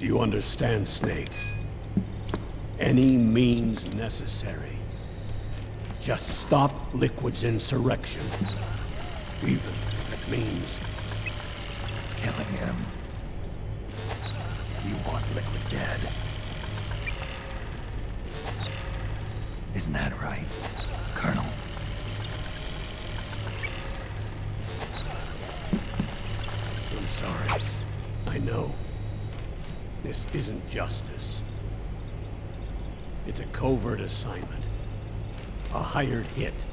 Do you understand, Snake? Any means necessary. Just stop Liquid's insurrection. Even if it means killing him. You want Liquid dead. Isn't that right, Colonel? I'm sorry. I know. This isn't justice. It's a covert assignment. A hired hit.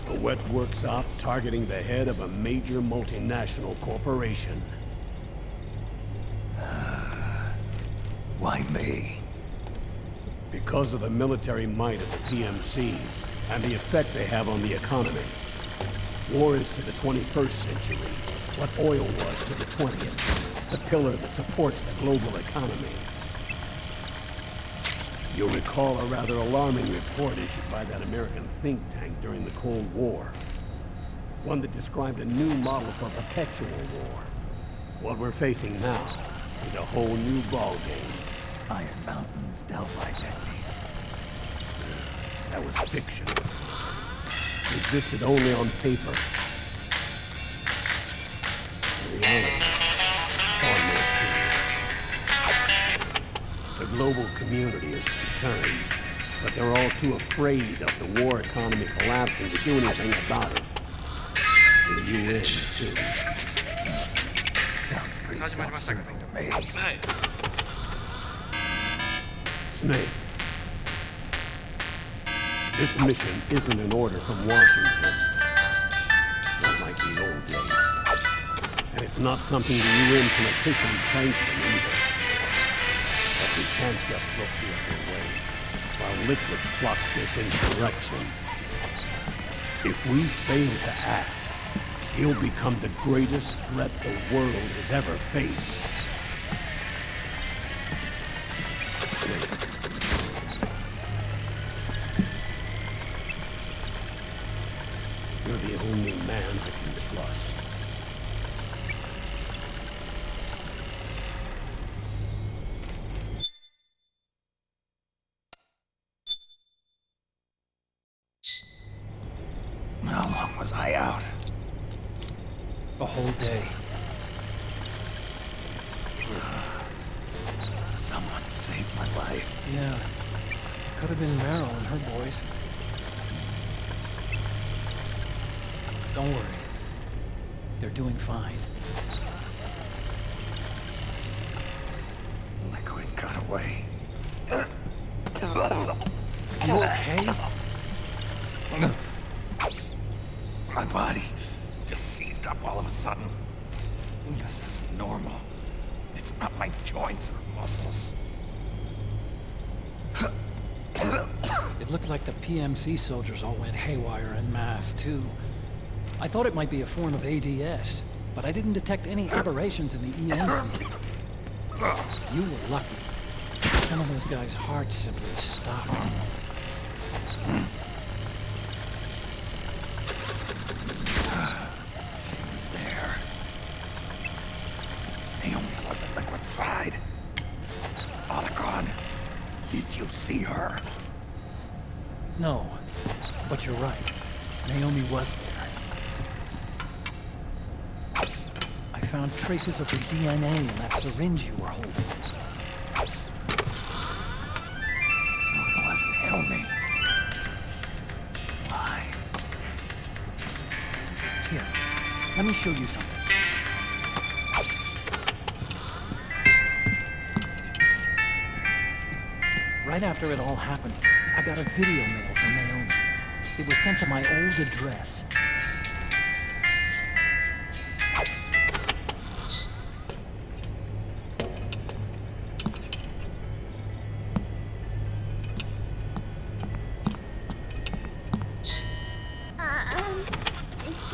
A wet works op targeting the head of a major multinational corporation. Why me? Because of the military might of the PMCs and the effect they have on the economy. War is to the 21st century what oil was to the 20th, the pillar that supports the global economy. You'll recall a rather alarming report issued by that American think tank during the Cold War. One that described a new model for perpetual war. What we're facing now is a whole new ballgame. Iron Mountain's Delphi technique. That was fiction. It existed only on paper. The reality is far more serious. The global community is concerned, but they're all too afraid of the war economy collapsing to do anything about it. The UN, too. Sounds pretty self-serving to me. Snake. This mission isn't an order from Washington. Not like the old days. And it's not something the UN can officially sanction either. But we can't just look the other way while Liquid plots this insurrection. If we fail to act, he'll become the greatest threat the world has ever faced. You're the only man I can trust. How long was I out? A whole day. Someone saved my life. Yeah. Could have been Meryl and her boys. Don't worry. They're doing fine. Liquid got away. You okay? My body just seized up all of a sudden. This is normal. It's not my joints or muscles. It looked like the PMC soldiers all went haywire en masse, too. I thought it might be a form of ADS, but I didn't detect any aberrations in the EM field. You were lucky. Some of those guys' hearts simply stopped. She was there. Naomi was at Liquid's side. Otacon, did you see her? No, but you're right. Naomi was there. I found traces of her DNA in that syringe you were holding. So it wasn't Naomi. Why? Here, let me show you something. Right after it all happened, I got a video mail from Naomi. It was sent to my old address.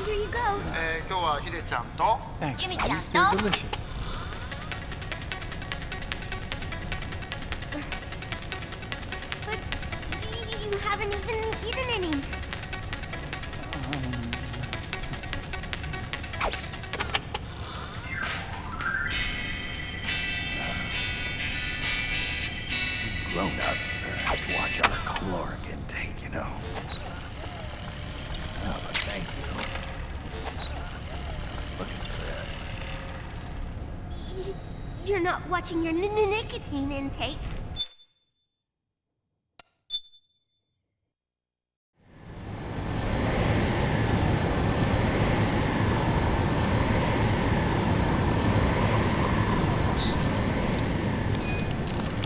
Here you go. 今日はヒデちゃんと Thanks. Jimmy They're Chanto. delicious. But you haven't even eaten any. grown-ups watch our caloric intake, you know. Oh, but thank you. Look at this. You're not watching your nicotine intake.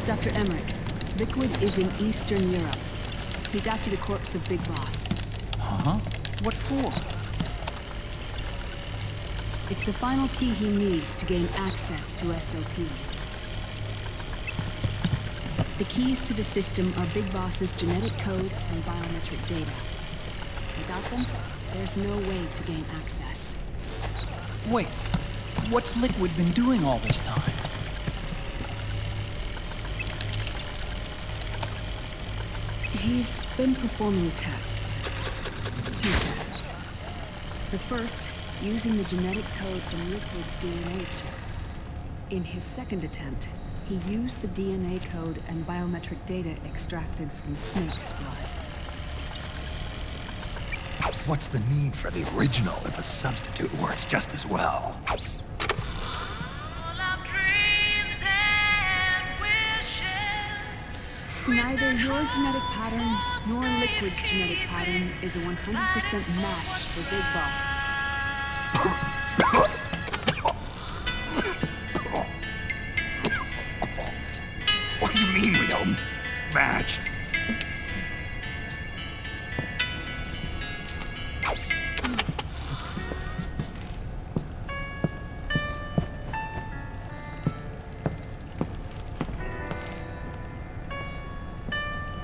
Dr. Emmerich, Liquid is in Eastern Europe. He's after the corpse of Big Boss. Huh? What for? It's the final key he needs to gain access to SOP. The keys to the system are Big Boss's genetic code and biometric data. Without them, there's no way to gain access. Wait, what's Liquid been doing all this time? He's been performing tests. 2 tests. The first, using the genetic code from Liquid's DNA chip. In his second attempt, he used the DNA code and biometric data extracted from Snake's blood. What's the need for the original if a substitute works just as well? Neither your genetic pattern nor Liquid's genetic pattern is a 100% match for Big Bosses. What do you mean we don't match?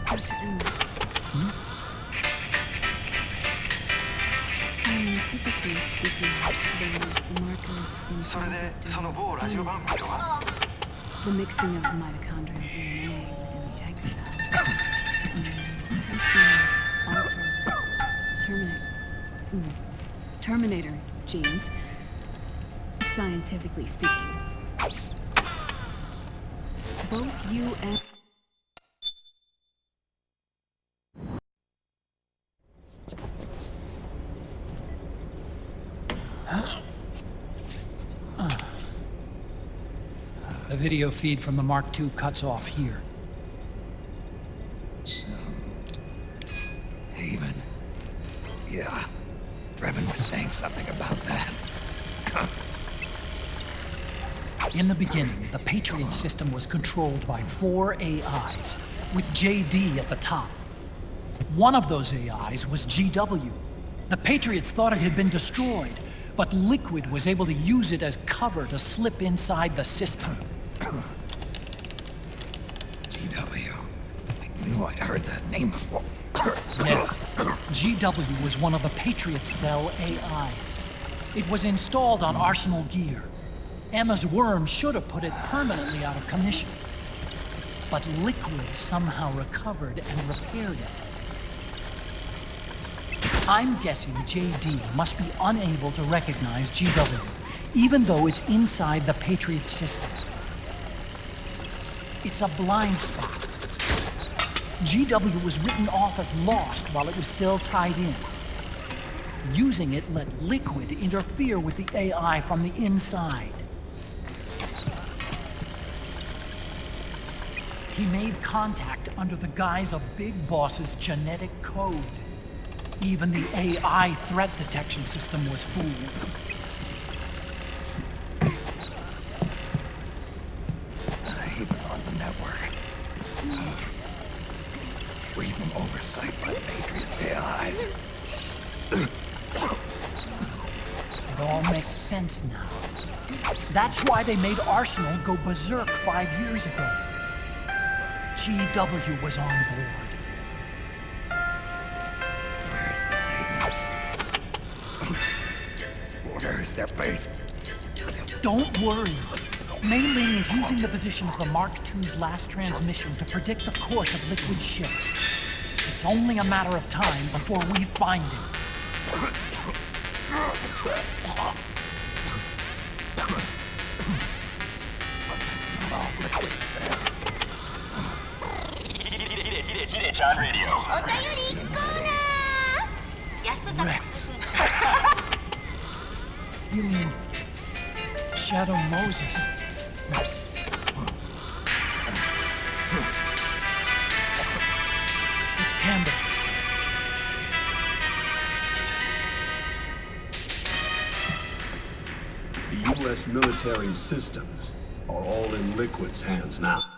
Dr. Emmerich. Scientifically speaking, there's markers in それでその某ラジオ番組とは the mixing of mitochondrial DNA within the egg cell. Potentially alter terminator genes, scientifically speaking. Both you and The video feed from the Mark II cuts off here. Haven. Yeah. Drebin was saying something about that. In the beginning, the Patriots system was controlled by 4 AIs, with JD at the top. One of those AIs was GW. The Patriots thought it had been destroyed, but Liquid was able to use it as cover to slip inside the system. GW. I knew I'd heard that name before. Yeah. GW was one of the Patriot Cell AIs. It was installed on Arsenal gear. Emma's worm should have put it permanently out of commission. But Liquid somehow recovered and repaired it. I'm guessing JD must be unable to recognize GW, even though it's inside the Patriot system. It's a blind spot. GW was written off as lost while it was still tied in. Using it let Liquid interfere with the AI from the inside. He made contact under the guise of Big Boss's genetic code. Even the AI threat detection system was fooled. Haven on the network. Free from oversight by the Patriots AIs. It all makes sense now. That's why they made Arsenal go berserk 5 years ago. GW was on board. Where's this Haven? Where is their base? Don't worry. Mei Ling is using the position of the Mark II's last transmission to predict the course of Liquid's ship. It's only a matter of time before we find him. Not all Liquid's there. Chan Radio. お便りコーナー安田くすぐの You mean Shadow Moses? It's Campbell. The U.S. military systems are all in Liquid's hands now.